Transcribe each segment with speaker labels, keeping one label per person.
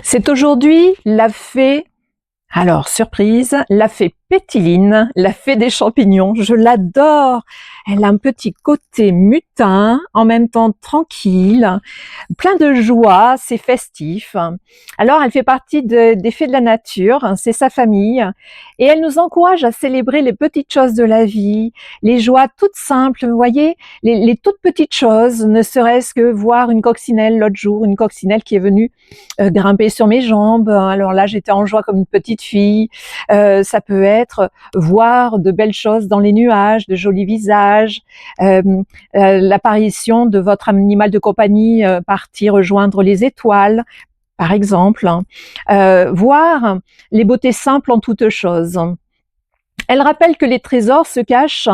Speaker 1: C'est aujourd'hui la fée, alors surprise, la fée Pétiline, la fée des champignons. Je l'adore. Elle a un petit côté mutin, en même temps tranquille, plein de joie, c'est festif. Alors elle fait partie des fées de la nature, c'est sa famille, et elle nous encourage à célébrer les petites choses de la vie, les joies toutes simples, vous voyez, les toutes petites choses, ne serait-ce que voir une coccinelle l'autre jour, une coccinelle qui est venue grimper sur mes jambes. Alors là, j'étais en joie comme une petite fille. Ça peut être voir de belles choses dans les nuages, de jolis visages, l'apparition de votre animal de compagnie partir rejoindre les étoiles, par exemple, voir les beautés simples en toutes choses. Elle rappelle que les trésors se cachent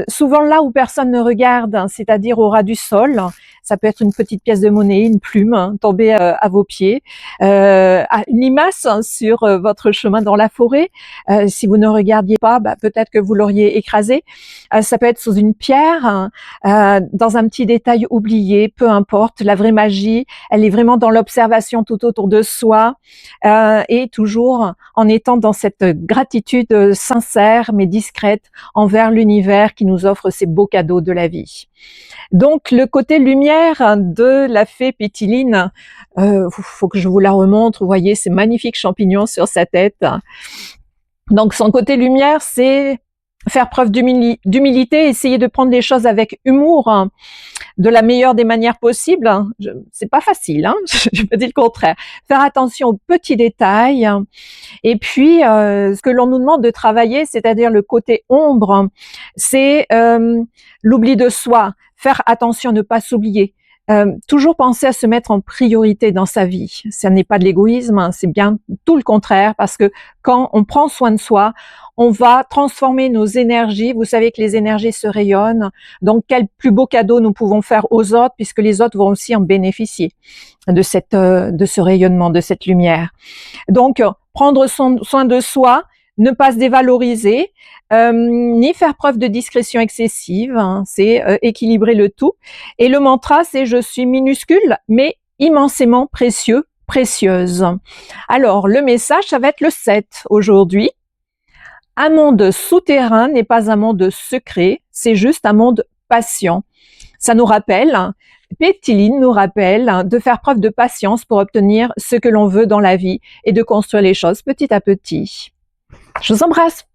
Speaker 1: souvent là où personne ne regarde, c'est-à-dire au ras du sol. Ça peut être une petite pièce de monnaie, une plume tombée à vos pieds, une limace sur votre chemin dans la forêt. Si vous ne regardiez pas, peut-être que vous l'auriez écrasée. Ça peut être sous une pierre, dans un petit détail oublié, peu importe. La vraie magie, elle est vraiment dans l'observation tout autour de soi et toujours en étant dans cette gratitude sincère mais discrète envers l'univers qui nous offre ces beaux cadeaux de la vie. Donc le côté lumière de la fée Pétiline, faut que je vous la remontre, vous voyez ces magnifiques champignons sur sa tête. Donc son côté lumière, c'est faire preuve d'humilité, essayer de prendre les choses avec humour, de la meilleure des manières possibles. C'est pas facile, hein, je me dis le contraire. Faire attention aux petits détails. Et puis, ce que l'on nous demande de travailler, c'est-à-dire le côté ombre, c'est l'oubli de soi. Faire attention à ne pas s'oublier. Toujours penser à se mettre en priorité dans sa vie. Ce n'est pas de l'égoïsme, hein, c'est bien tout le contraire, parce que quand on prend soin de soi, on va transformer nos énergies. Vous savez que les énergies se rayonnent, donc quel plus beau cadeau nous pouvons faire aux autres, puisque les autres vont aussi en bénéficier de ce rayonnement, de cette lumière. Donc, prendre soin de soi, ne pas se dévaloriser, ni faire preuve de discrétion excessive, hein, c'est équilibrer le tout. Et le mantra, c'est « je suis minuscule, mais immensément précieux, précieuse ». Alors, le message, ça va être le 7 aujourd'hui. Un monde souterrain n'est pas un monde secret, c'est juste un monde patient. Ça nous rappelle, Pétiline nous rappelle de faire preuve de patience pour obtenir ce que l'on veut dans la vie et de construire les choses petit à petit. Je vous embrasse.